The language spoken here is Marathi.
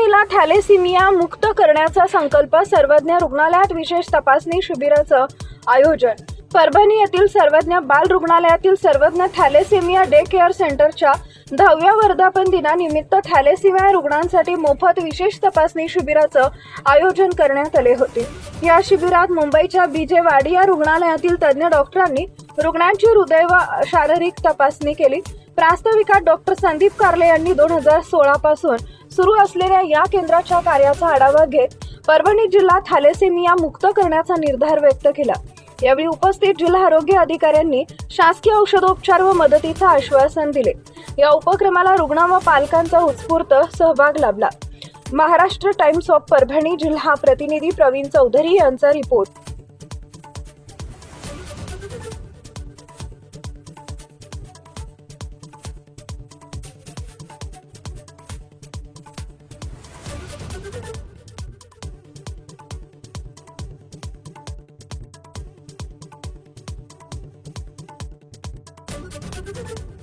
परभणीला थॅलेसिमिया मुक्त करण्याचा संकल्प सर्वज्ञ रुग्णालयात विशेष तपासणी शिबिराचं आयोजन। परभणी येथील सर्वज्ञ बाल रुग्णालयातील सर्वज्ञ थॅलेसिमिया डे केअर सेंटरच्या 10व्या वर्धापन दिनानिमित्त थॅलेसिमिया रुग्णांसाठी मोफत विशेष तपासणी शिबिराचं आयोजन करण्यात आले होते। या शिबिरात मुंबईच्या बीजे वाडिया रुग्णालयातील तज्ञ डॉक्टरांनी रुग्णांची हृदय व शारीरिक तपासणी केली। प्रास्ताविकात डॉक्टर संदीप कारले यांनी 2016 पासून सुरू असलेल्या या केंद्राच्या कार्याचा आढावा घेत परभणी जिल्हा थॅलेसिमिया मुक्त करण्याचा निर्धार व्यक्त केला। यावेळी उपस्थित जिल्हा आरोग्य अधिकाऱ्यांनी शासकीय औषधोपचार व मदतीचं आश्वासन दिले। या उपक्रमाला रुग्ण व पालकांचा उत्स्फूर्त सहभाग लाभला। महाराष्ट्र टाइम्स ऑफ परभणी जिल्हा प्रतिनिधी प्रवीण चौधरी यांचा रिपोर्ट। Thank you.